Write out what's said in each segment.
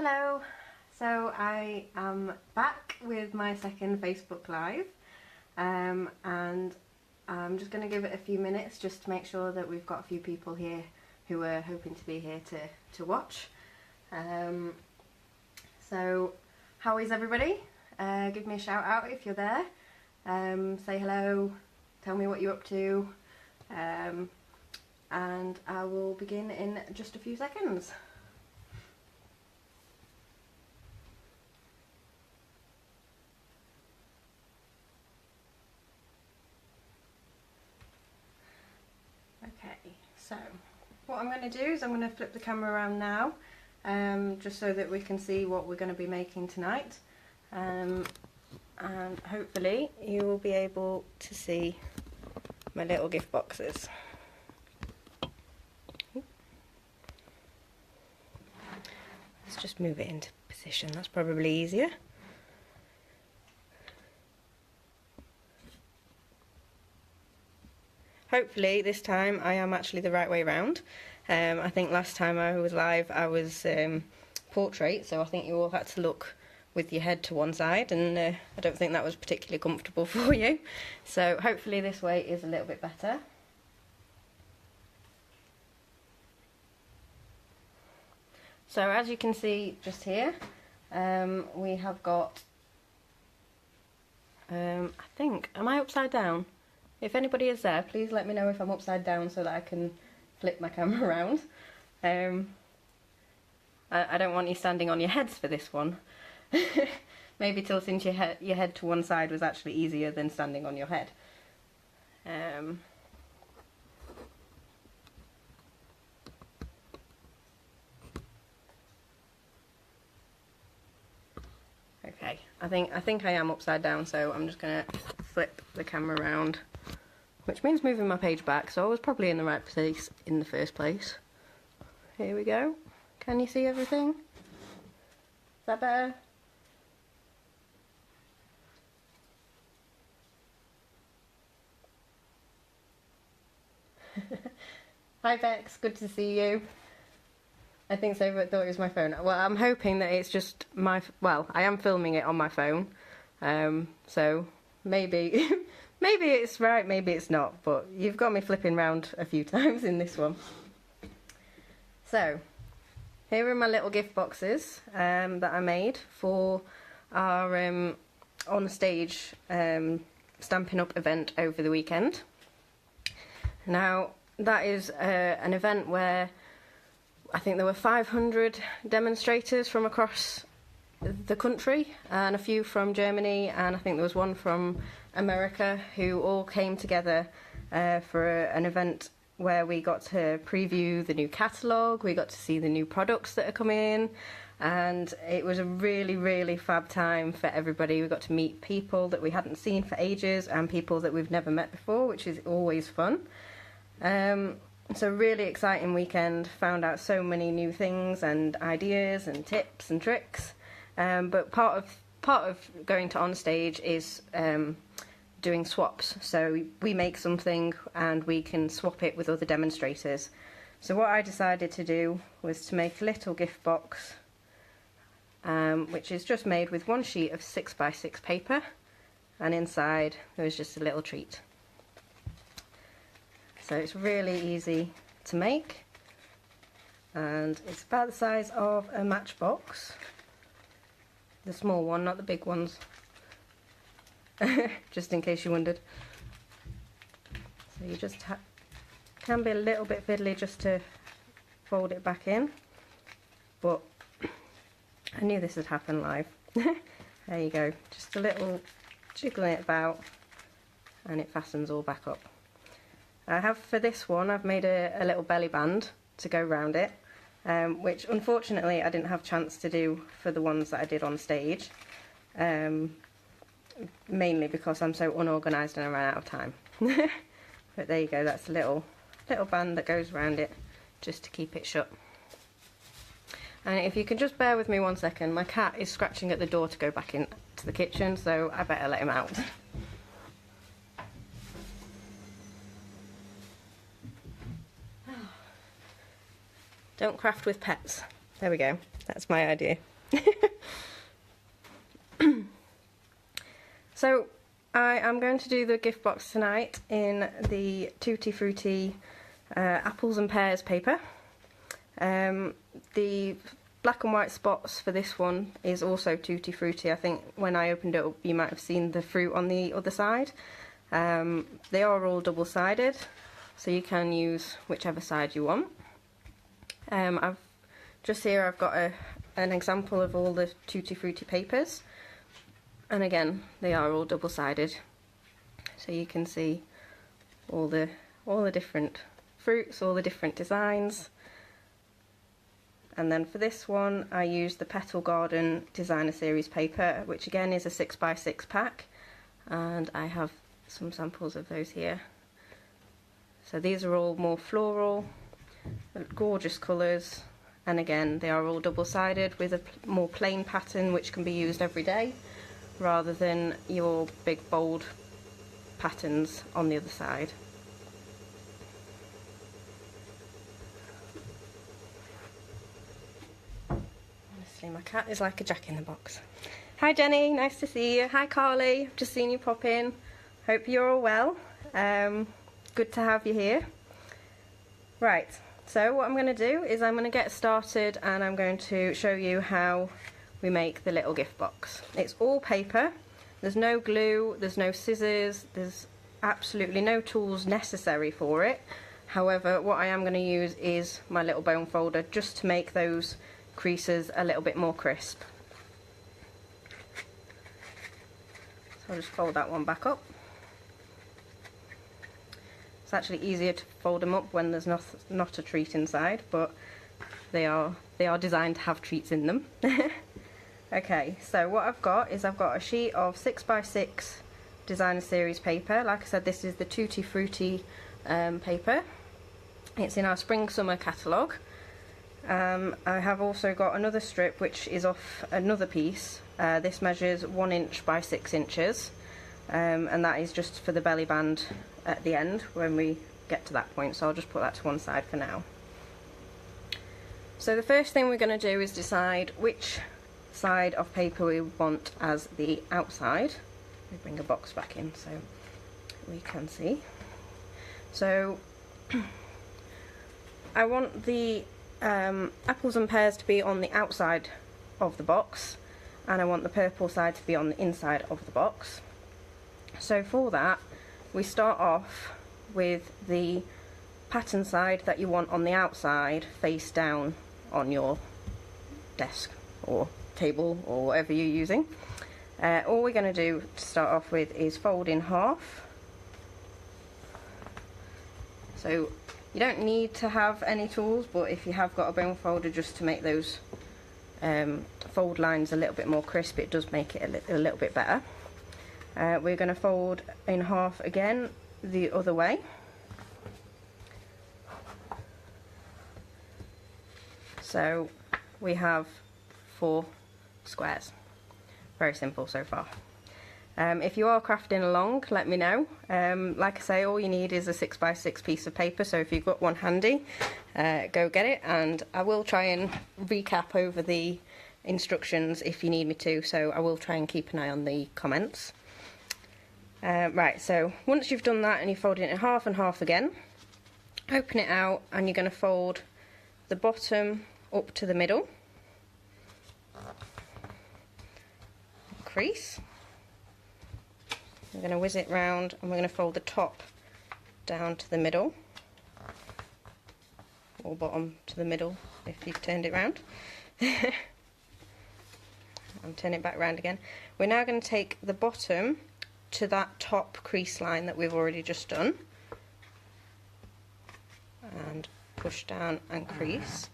Hello! So I am back with my second Facebook Live and I'm just going to give it a few minutes just to make sure that we've got a few people here who are hoping to be here to watch. So how is everybody? Give me a shout out if you're there. Say hello, tell me what you're up to, and I will begin in just a few seconds. Okay, so what I'm going to do is I'm going to flip the camera around now, just so that we can see what we're going to be making tonight, and hopefully you will be able to see my little gift boxes. Let's just move it into position, that's probably easier. Hopefully this time I am actually the right way round. I think last time I was live I was portrait, so I think you all had to look with your head to one side, and I don't think that was particularly comfortable for you. So hopefully this way is a little bit better. So as you can see just here, we have got, I think, am I upside down? If anybody is there, please let me know if I'm upside down so that I can flip my camera around. I don't want you standing on your heads for this one. Maybe tilting your head to one side was actually easier than standing on your head. Okay, I think I am upside down, so I'm just gonna flip the camera around, which means moving my page back, so I was probably in the right place in the first place. Here we go. Can you see everything? Is that better? Hi Bex, good to see you. I think so, but thought it was my phone. Well, I'm hoping that it's just my... Well, I am filming it on my phone, so maybe maybe it's right, maybe it's not, but you've got me flipping round a few times in this one. So, here are my little gift boxes that I made for our OnStage Stampin' Up event over the weekend. Now, that is an event where I think there were 500 demonstrators from across the country, and a few from Germany, and I think there was one from America, who all came together for an event where we got to preview the new catalogue, we got to see the new products that are coming in, and it was a really fab time for everybody. We got to meet people that we hadn't seen for ages and people that we've never met before, which is always fun. So really exciting weekend, found out so many new things and ideas and tips and tricks, but part of going to OnStage is doing swaps. So we make something and we can swap it with other demonstrators. So what I decided to do was to make a little gift box, which is just made with one sheet of 6x6 paper, and inside there was just a little treat. So it's really easy to make, and it's about the size of a matchbox. The small one, not the big ones. Just in case you wondered. So you just can be a little bit fiddly just to fold it back in, but I knew this would happen live. There you go, just a little jiggling it about and it fastens all back up. I have, for this one, I've made a little belly band to go round it, which unfortunately I didn't have a chance to do for the ones that I did on stage, mainly because I'm so unorganised and I ran out of time. But there you go, that's a little band that goes around it just to keep it shut. And if you can just bear with me 1 second, my cat is scratching at the door to go back into the kitchen, so I better let him out. Don't craft with pets. There we go. That's my idea. So I am going to do the gift box tonight in the Tutti Frutti apples and pears paper. The black and white spots for this one is also Tutti Frutti. I think when I opened it up you might have seen the fruit on the other side. They are all double-sided, so you can use whichever side you want. I've got an example of all the Tutti Frutti papers, and again they are all double-sided, so you can see all the different fruits, all the different designs. And then for this one I used the Petal Garden Designer Series paper, which again is a 6x6 pack, and I have some samples of those here. So these are all more floral, gorgeous colours, and again they are all double-sided with a more plain pattern which can be used every day rather than your big bold patterns on the other side. Honestly, my cat is like a jack-in-the-box. Hi Jenny, nice to see you. Hi Carly, just seen you pop in. Hope you're all well. Good to have you here. Right, so what I'm going to do is I'm going to get started and I'm going to show you how we make the little gift box. It's all paper, there's no glue, there's no scissors, there's absolutely no tools necessary for it. However, what I am going to use is my little bone folder just to make those creases a little bit more crisp. So I'll just fold that one back up. It's actually easier to fold them up when there's not a treat inside, but they are designed to have treats in them. Okay, so what I've got is I've got a sheet of 6x6 Designer Series paper. Like I said, this is the Tutti Frutti paper. It's in our Spring Summer catalogue. I have also got another strip which is off another piece. This measures 1 inch by 6 inches, and that is just for the belly band at the end when we get to that point, so I'll just put that to one side for now. So the first thing we're going to do is decide which side of paper we want as the outside. Let me bring a box back in so we can see. So I want the apples and pears to be on the outside of the box, and I want the purple side to be on the inside of the box. So for that we start off with the pattern side that you want on the outside face down on your desk or table or whatever you're using. All we're going to do to start off with is fold in half. So you don't need to have any tools, but if you have got a bone folder just to make those fold lines a little bit more crisp, it does make it a little bit better. We're going to fold in half again the other way. So we have 4 squares. Very simple so far. If you are crafting along, let me know. Like I say, all you need is a 6x6 piece of paper, so if you've got one handy, go get it, and I will try and recap over the instructions if you need me to, so I will try and keep an eye on the comments. Right, so once you've done that and you fold it in half and half again, open it out and you're going to fold the bottom up to the middle, crease. We're going to whiz it round and we're going to fold the top down to the middle, or bottom to the middle if you've turned it round. I'm turning it back round again. We're now going to take the bottom to that top crease line that we've already just done and push down and crease,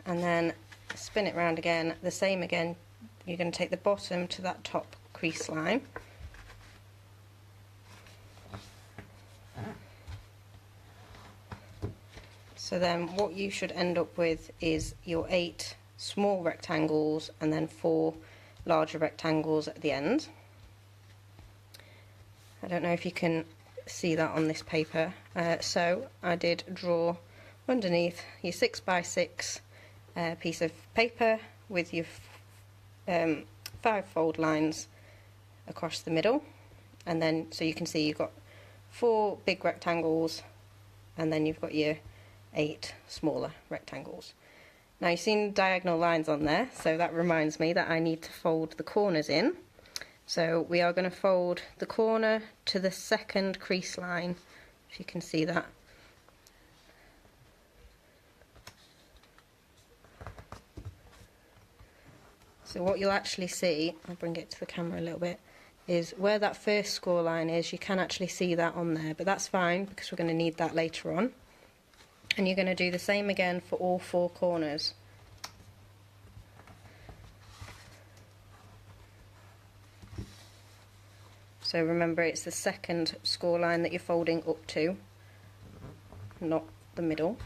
and then spin it round again, the same again. You're going to take the bottom to that top crease line, so then what you should end up with is your 8 small rectangles and then 4 larger rectangles at the end. I don't know if you can see that on this paper, so I did draw underneath your 6x6 piece of paper with your 5 fold lines across the middle, and then so you can see you've got 4 big rectangles and then you've got your 8 smaller rectangles. Now you've seen diagonal lines on there, so that reminds me that I need to fold the corners in. So we are going to fold the corner to the second crease line, if you can see that. So what you'll actually see, I'll bring it to the camera a little bit, is where that first score line is, you can actually see that on there, but that's fine because we're going to need that later on. And you're going to do the same again for all 4 corners. So remember, it's the second score line that you're folding up to, not the middle.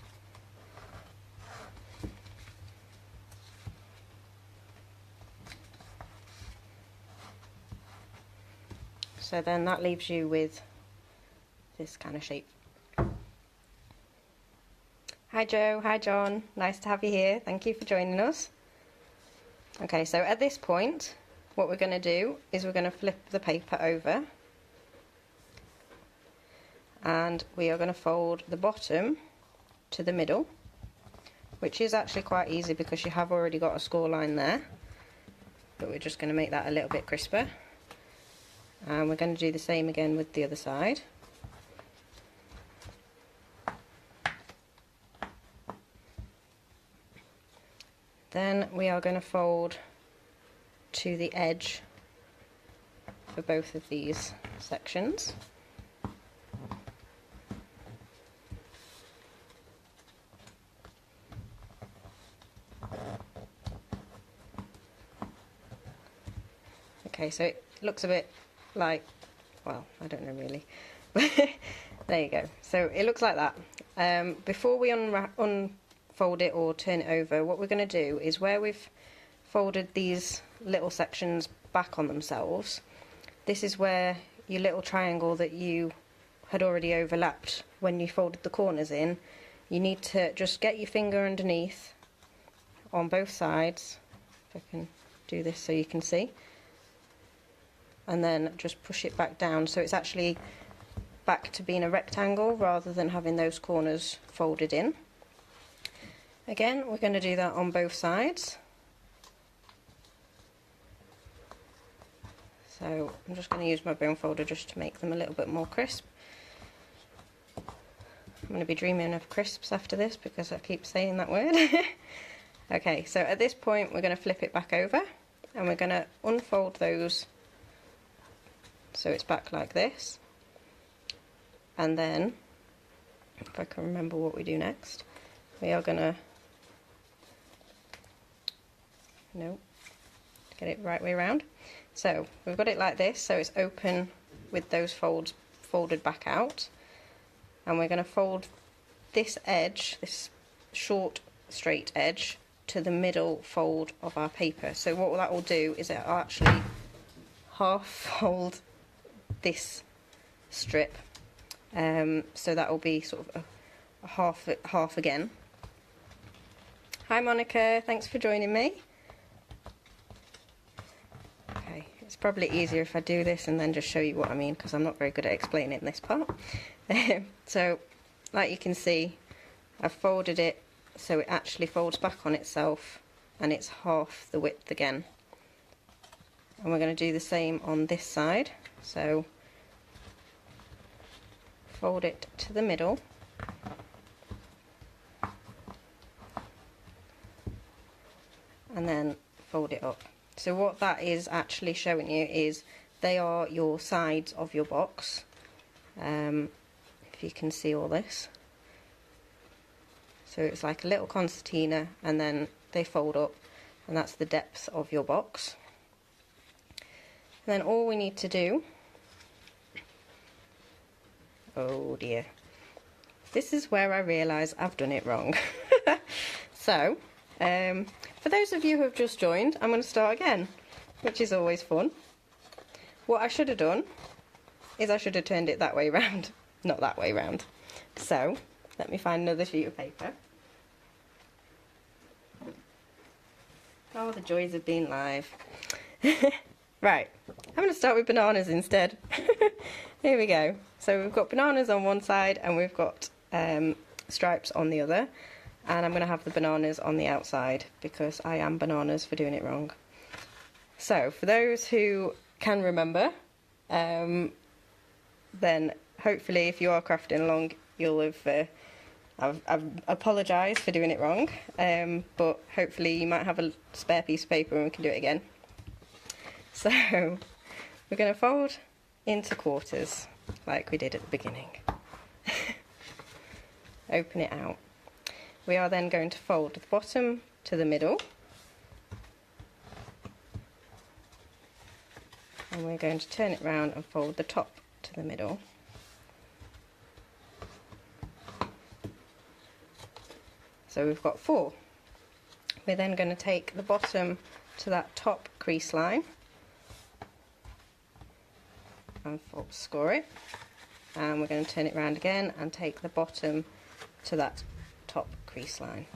So then that leaves you with this kind of shape. Hi Joe, hi John, nice to have you here, thank you for joining us. Okay, so at this point what we're going to do is we're going to flip the paper over and we are going to fold the bottom to the middle, which is actually quite easy because you have already got a score line there, but we're just going to make that a little bit crisper. And we're going to do the same again with the other side. Then we are going to fold to the edge for both of these sections. Okay, so it looks a bit like, well, I don't know really, but there you go. So it looks like that. Before we unfold it or turn it over, what we're going to do is where we've folded these little sections back on themselves, this is where your little triangle that you had already overlapped when you folded the corners in, you need to just get your finger underneath on both sides, if I can do this so you can see, and then just push it back down so it's actually back to being a rectangle rather than having those corners folded in. Again, we're going to do that on both sides. So I'm just going to use my bone folder just to make them a little bit more crisp. I'm going to be dreaming of crisps after this because I keep saying that word. Okay, so at this point we're going to flip it back over and we're going to unfold those so it's back like this, and then if I can remember what we do next, we are going to get it right way around. So we've got it like this, so it's open with those folds folded back out, and we're going to fold this edge, this short straight edge, to the middle fold of our paper. So what that will do is it'll actually half fold this strip, so that will be sort of a half again. Hi Monica, thanks for joining me. Okay, it's probably easier if I do this and then just show you what I mean, because I'm not very good at explaining this part. So like you can see, I've folded it so it actually folds back on itself and it's half the width again. And we're going to do the same on this side. So fold it to the middle, and then fold it up. So what that is actually showing you is they are your sides of your box, if you can see all this. So it's like a little concertina and then they fold up, and that's the depth of your box. And then all we need to do, oh dear, this is where I realise I've done it wrong. So, for those of you who have just joined, I'm going to start again, which is always fun. What I should have done is I should have turned it that way round, not that way round. So, let me find another sheet of paper. Oh, the joys of being live. Right, I'm going to start with bananas instead. Here we go. So we've got bananas on one side and we've got stripes on the other. And I'm going to have the bananas on the outside because I am bananas for doing it wrong. So, for those who can remember, then hopefully if you are crafting along, you'll have... I've apologised for doing it wrong, but hopefully you might have a spare piece of paper and we can do it again. So, we're going to fold into quarters, like we did at the beginning. Open it out. We are then going to fold the bottom to the middle. And we're going to turn it round and fold the top to the middle. So we've got 4. We're then going to take the bottom to that top crease line and score it. And we're going to turn it round again and take the bottom to that top crease line,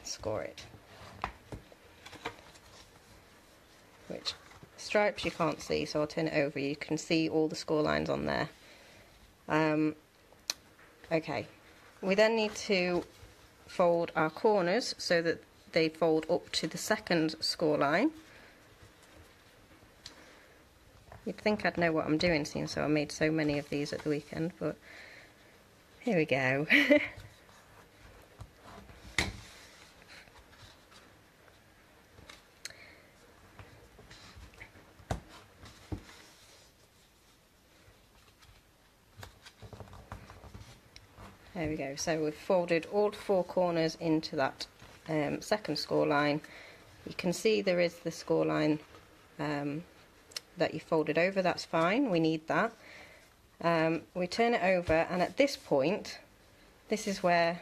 score it. Which stripes you can't see, so I'll turn it over. You can see all the score lines on there. Okay, we then need to fold our corners so that they fold up to the second score line. You'd think I'd know what I'm doing, seeing so I made so many of these at the weekend, but here we go. There we go, so we've folded all 4 corners into that second score line. You can see there is the score line that you folded over, that's fine, we need that. We turn it over, and at this point, this is where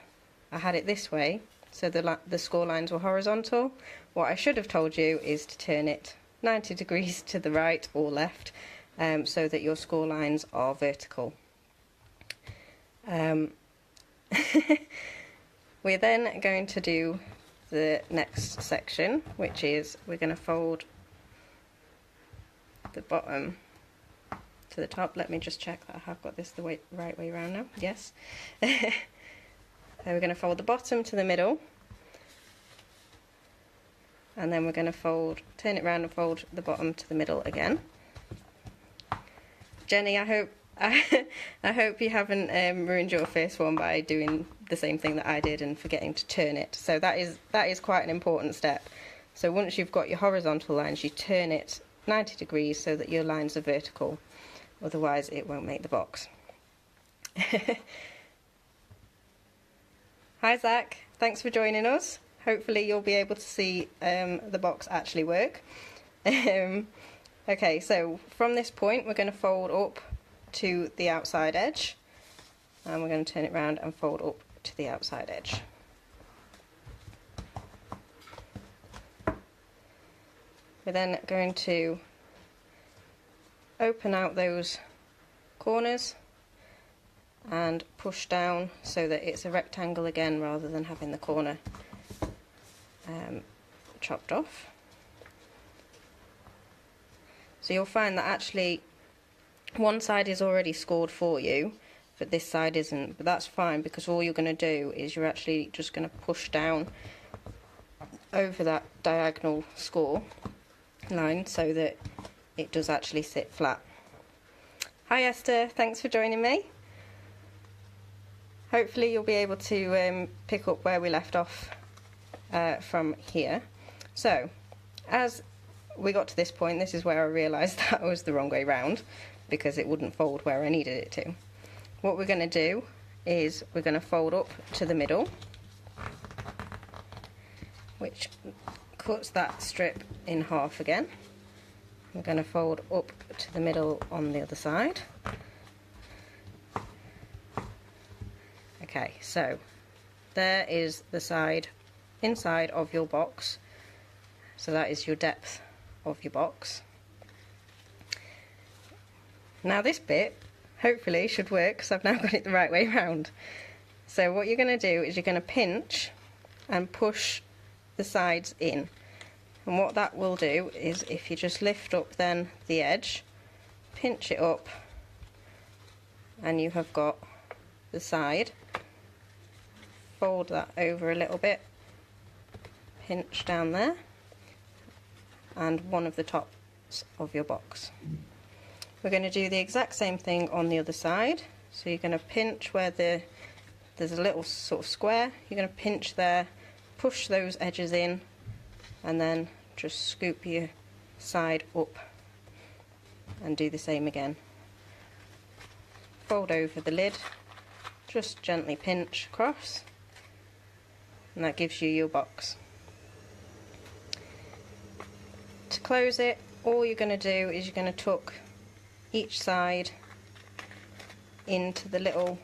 I had it this way, so the score lines were horizontal. What I should have told you is to turn it 90 degrees to the right or left, so that your score lines are vertical. We're then going to do the next section, which is we're going to fold the bottom to the top. Let me just check that I have got this the right way around now. Yes. So we're going to fold the bottom to the middle, and then we're going to turn it round and fold the bottom to the middle again. Jenny, I hope you haven't ruined your first one by doing the same thing that I did and forgetting to turn it. So that is quite an important step. So once you've got your horizontal lines, you turn it 90 degrees so that your lines are vertical. Otherwise it won't make the box. Hi Zach, thanks for joining us. Hopefully you'll be able to see the box actually work. Okay, so from this point we're going to fold up to the outside edge, and we're going to turn it round and fold up to the outside edge. We're then going to open out those corners and push down so that it's a rectangle again rather than having the corner chopped off. So you'll find that actually one side is already scored for you, but this side isn't, but that's fine because all you're going to do is you're actually just going to push down over that diagonal score line so that it does actually sit flat. Hi Esther, thanks for joining me. Hopefully you'll be able to pick up where we left off from here. So, as we got to this point, this is where I realised that was the wrong way round, because it wouldn't fold where I needed it to. What we're going to do is we're going to fold up to the middle, which cuts that strip in half again. We're going to fold up to the middle on the other side. Okay, so there is the side inside of your box, so that is your depth of your box. Now this bit hopefully should work because I've now got it the right way round. So what you're going to do is you're going to pinch and push the sides in. And what that will do is, if you just lift up then the edge, pinch it up, and you have got the side, fold that over a little bit, pinch down there, and one of the tops of your box. We're going to do the exact same thing on the other side. So you're going to pinch where there's a little sort of square, you're going to pinch there, push those edges in, and then just scoop your side up and do the same again. Fold over the lid, just gently pinch across, and that gives you your box. To close it, all you're going to do is you're going to tuck each side into the little,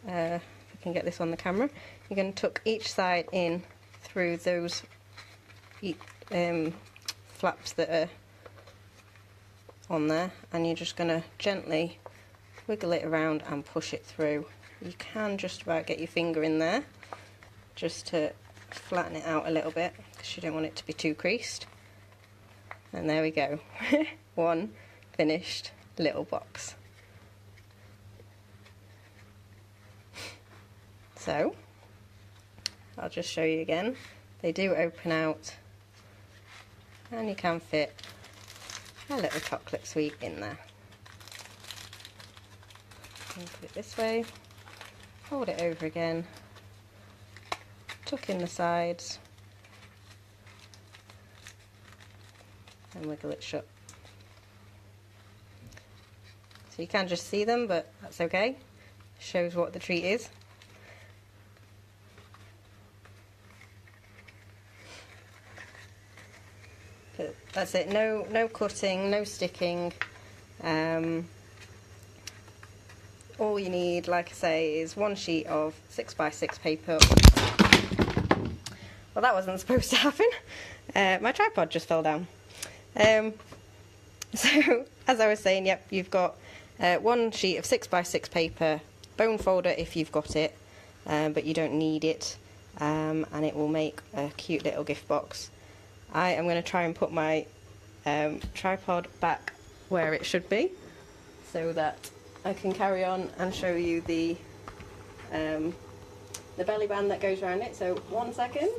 if I can get this on the camera, you're going to tuck each side in through those flaps that are on there, and you're just going to gently wiggle it around and push it through. You can just about get your finger in there just to flatten it out a little bit, because you don't want it to be too creased. And there we go. One finished little box. So I'll just show you again. They do open out, and you can fit a little chocolate sweet in there. And put it this way, fold it over again, tuck in the sides, and wiggle it shut. So you can just see them, but that's okay. Shows what the treat is. But that's it. No cutting, no sticking. All you need, like I say, is one sheet of 6x6 paper. Well, that wasn't supposed to happen. My tripod just fell down. So, as I was saying, yep, you've got one sheet of 6x6 paper, bone folder if you've got it, but you don't need it, and it will make a cute little gift box. I am going to try and put my tripod back where it should be, so that I can carry on and show you the belly band that goes around it. So 1 second.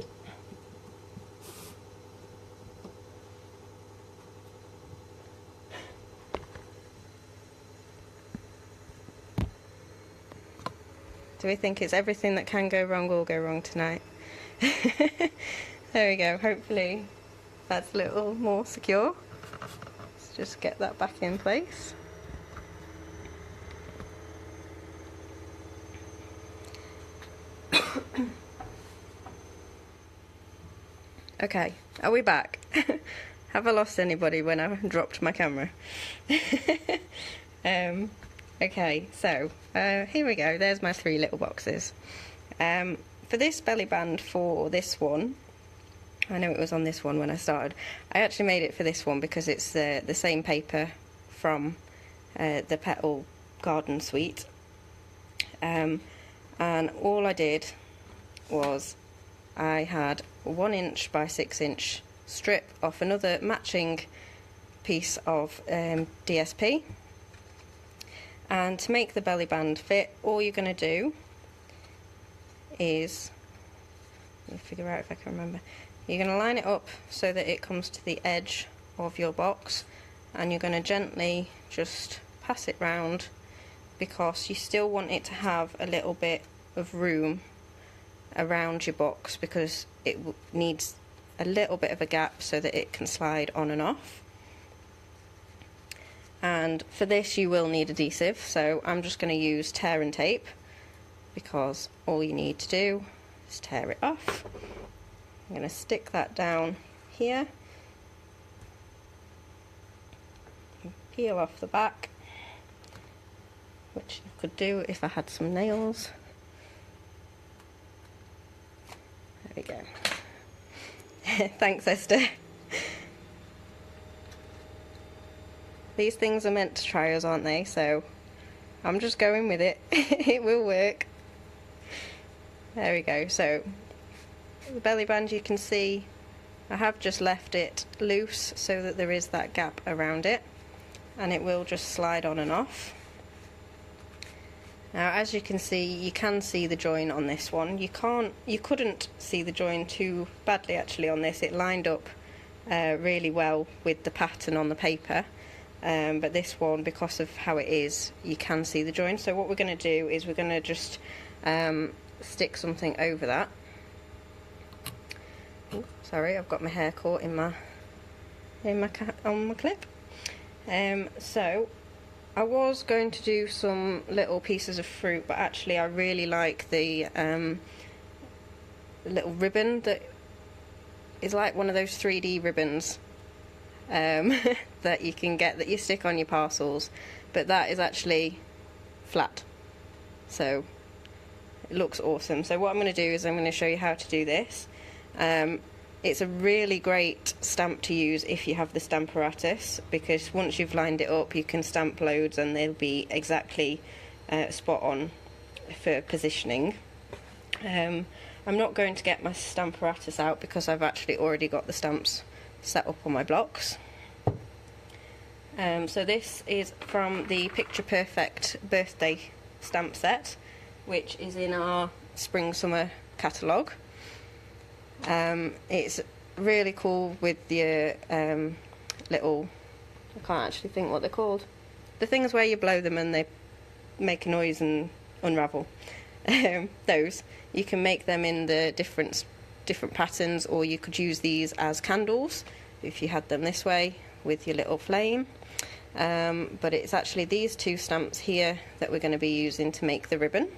Do we think it's everything that can go wrong will go wrong tonight? There we go. Hopefully that's a little more secure. Let's just get that back in place. Okay, are we back? Have I lost anybody when I dropped my camera? Okay, so here we go. There's my 3 little boxes. For this belly band, for this one, I know it was on this one when I started. I actually made it for this one because it's the same paper from the Petal Garden Suite. And all I did was I had 1 inch by 6 inch strip off another matching piece of DSP. And to make the belly band fit, all you're going to do is, let me figure out if I can remember, you're going to line it up so that it comes to the edge of your box, and you're going to gently just pass it round, because you still want it to have a little bit of room around your box, because it needs a little bit of a gap so that it can slide on and off. And for this you will need adhesive, so I'm just going to use tear and tape, because all you need to do is tear it off. I'm going to stick that down here, and peel off the back, which I could do if I had some nails. There we go. Thanks, Esther. These things are meant to try us, aren't they? So I'm just going with it. It will work. There we go. So the belly band, you can see I have just left it loose so that there is that gap around it, and it will just slide on and off. Now, as you can see the join on this one. You couldn't see the join too badly actually on this. It lined up really well with the pattern on the paper, but this one, because of how it is, you can see the join. So what we're going to do is we're going to just stick something over that. Ooh, sorry, I've got my hair caught on my clip. So I was going to do some little pieces of fruit, but actually I really like the little ribbon that is like one of those 3D ribbons that you can get, that you stick on your parcels, but that is actually flat, so it looks awesome. So what I'm going to do is I'm going to show you how to do this. It's a really great stamp to use if you have the Stamparatus, because once you've lined it up you can stamp loads and they'll be exactly spot on for positioning. I'm not going to get my Stamparatus out because I've actually already got the stamps set up on my blocks. So this is from the Picture Perfect birthday stamp set, which is in our spring summer catalogue. It's really cool with the little, I can't actually think what they're called, the things where you blow them and they make a noise and unravel. Those, you can make them in the different patterns, or you could use these as candles if you had them this way with your little flame. But it's actually these two stamps here that we're going to be using to make the ribbon.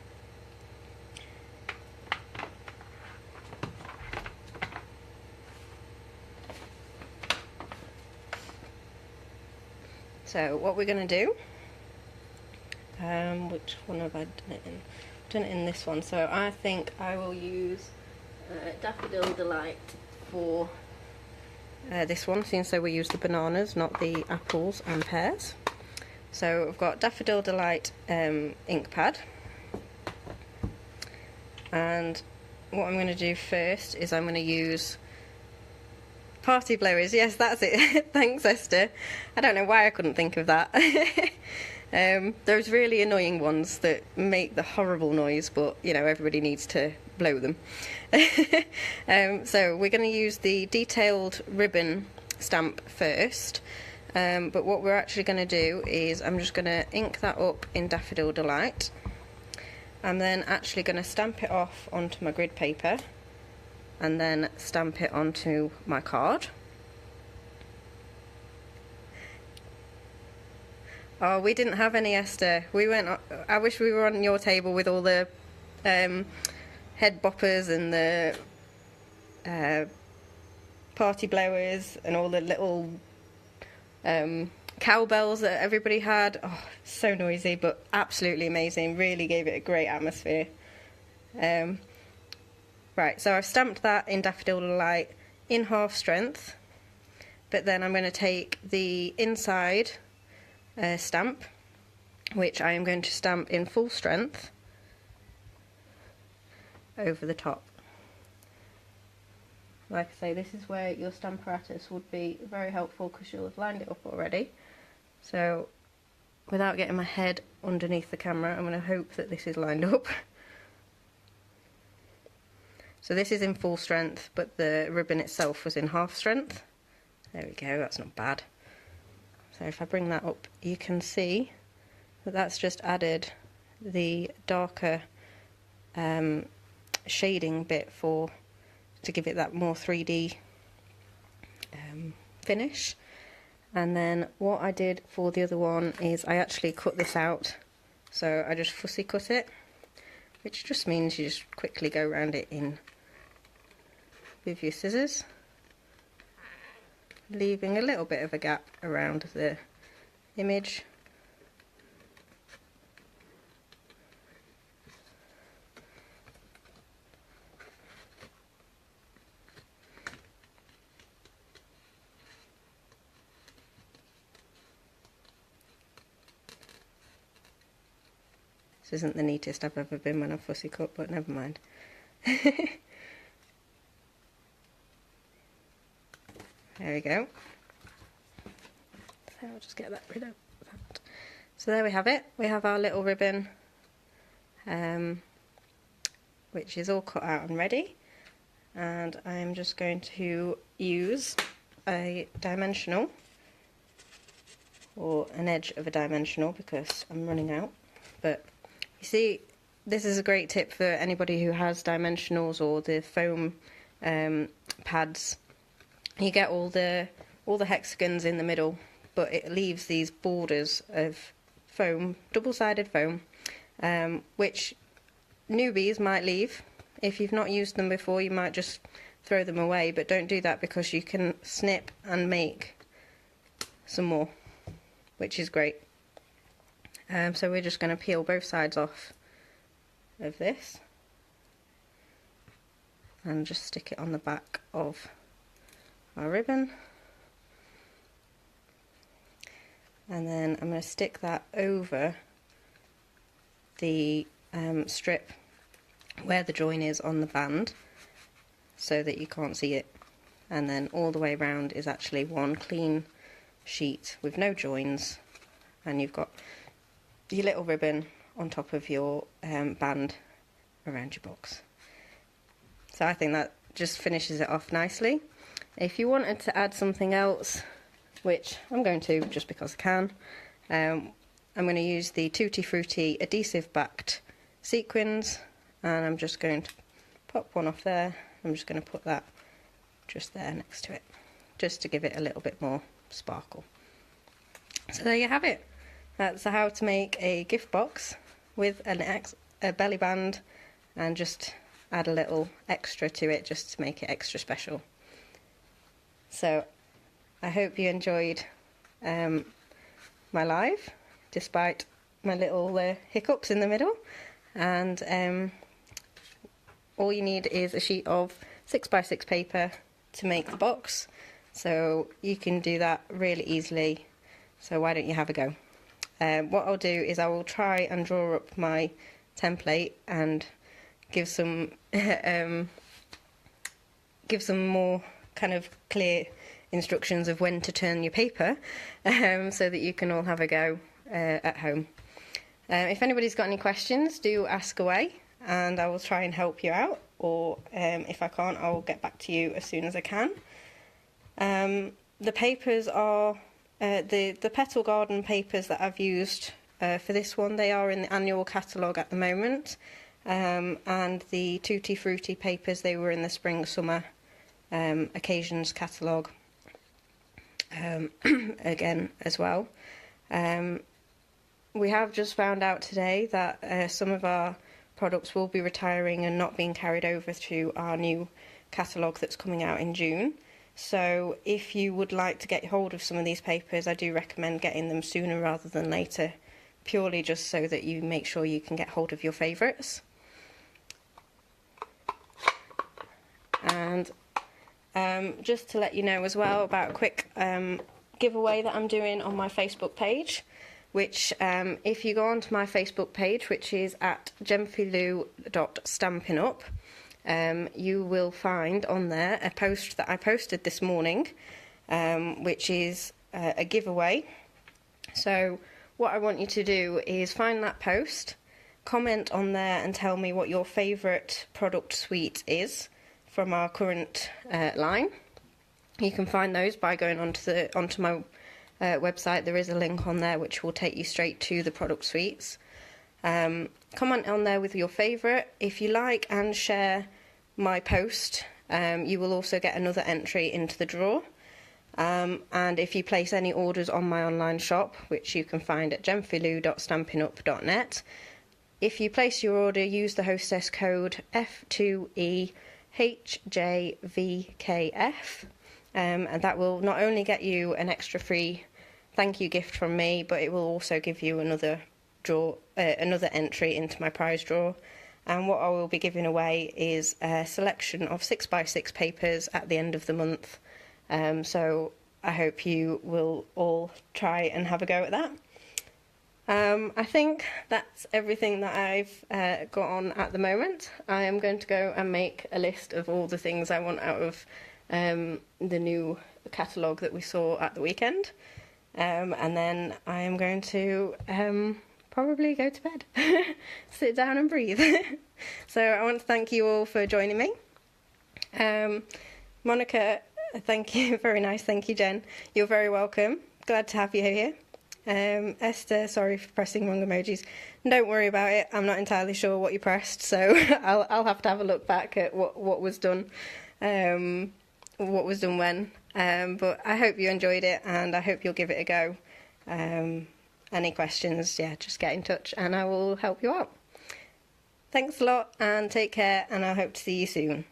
So what we're going to do, which one have I done it in? Done it in this one, so I think I will use Daffodil Delight for this one, since so we use the bananas, not the apples and pears. So I've got Daffodil Delight ink pad, and what I'm going to do first is I'm going to use party blowers. Yes, that's it. Thanks, Esther. I don't know why I couldn't think of that. Those really annoying ones that make the horrible noise, but you know, everybody needs to blow them. So we're going to use the detailed ribbon stamp first, but what we're actually going to do is I'm just going to ink that up in Daffodil Delight. I'm then actually going to stamp it off onto my grid paper and then stamp it onto my card. Oh, we didn't have any, Esther. We went. I wish we were on your table with all the head boppers and the party blowers and all the little cowbells that everybody had. Oh, so noisy, but absolutely amazing. Really gave it a great atmosphere. Right, so I've stamped that in Daffodil Delight in half strength, but then I'm going to take the inside stamp, which I am going to stamp in full strength over the top. Like I say, this is where your Stamparatus would be very helpful because you'll have lined it up already. So without getting my head underneath the camera, I'm going to hope that this is lined up. So this is in full strength, but the ribbon itself was in half strength. There we go, that's not bad. So if I bring that up, you can see that that's just added the darker shading bit to give it that more 3D finish. And then what I did for the other one is I actually cut this out. So I just fussy cut it, which just means you just quickly go around it in with your scissors, leaving a little bit of a gap around the image. This isn't the neatest I've ever been when I've fussy cut, but never mind. There we go. So I'll just get that rid of that. So there we have it. We have our little ribbon, which is all cut out and ready. And I'm just going to use a dimensional, or an edge of a dimensional, because I'm running out. But you see, this is a great tip for anybody who has dimensionals or the foam pads. You get all the hexagons in the middle, but it leaves these borders of foam, double-sided foam, which newbies might leave. If you've not used them before, you might just throw them away, but don't do that, because you can snip and make some more, which is great. So we're just going to peel both sides off of this and just stick it on the back of our ribbon, and then I'm going to stick that over the strip where the join is on the band, so that you can't see it, and then all the way around is actually one clean sheet with no joins, and you've got your little ribbon on top of your band around your box. So I think that just finishes it off nicely. If you wanted to add something else, which I'm going to just because I can, I'm going to use the Tutti Frutti adhesive backed sequins, and I'm just going to pop one off there. I'm just going to put that just there next to it, just to give it a little bit more sparkle. So there you have it. That's how to make a gift box with a belly band, and just add a little extra to it just to make it extra special. So I hope you enjoyed my live, despite my little hiccups in the middle. And all you need is a sheet of 6x6 paper to make the box, so you can do that really easily. So why don't you have a go? What I'll do is I will try and draw up my template and give some more kind of clear instructions of when to turn your paper, so that you can all have a go at home. If anybody's got any questions, do ask away, and I will try and help you out, or if I can't, I'll get back to you as soon as I can. The papers are the Petal Garden papers that I've used for this one. They are in the annual catalogue at the moment, and the Tutti Frutti papers, they were in the spring summer occasions catalogue again as well. We have just found out today that some of our products will be retiring and not being carried over to our new catalogue that's coming out in June. So if you would like to get hold of some of these papers, I do recommend getting them sooner rather than later, purely just so that you make sure you can get hold of your favourites. And just to let you know as well about a quick giveaway that I'm doing on my Facebook page, which if you go onto my Facebook page, which is at Jenfie-Lou.stampinup, you will find on there a post that I posted this morning, which is a giveaway. So what I want you to do is find that post, comment on there and tell me what your favourite product suite is from our current line. You can find those by going onto my website. There is a link on there which will take you straight to the product suites. Comment on there with your favourite. If you like and share my post, you will also get another entry into the draw. And if you place any orders on my online shop, which you can find at jenfie-lou.stampinup.net, if you place your order, use the hostess code F2EHJVKF, and that will not only get you an extra free thank you gift from me, but it will also give you another entry into my prize draw. And what I will be giving away is a selection of 6x6 papers at the end of the month. So I hope you will all try and have a go at that. I think that's everything that I've got on at the moment. I am going to go and make a list of all the things I want out of the new catalogue that we saw at the weekend. And then I am going to probably go to bed, sit down and breathe. So I want to thank you all for joining me. Monica, thank you, very nice, thank you, Jen. You're very welcome, glad to have you here. Esther, sorry for pressing wrong emojis. Don't worry about it, I'm not entirely sure what you pressed, so I'll have to have a look back at what was done, when. But I hope you enjoyed it, and I hope you'll give it a go. Any questions, yeah, just get in touch and I will help you out. Thanks a lot and take care, and I hope to see you soon.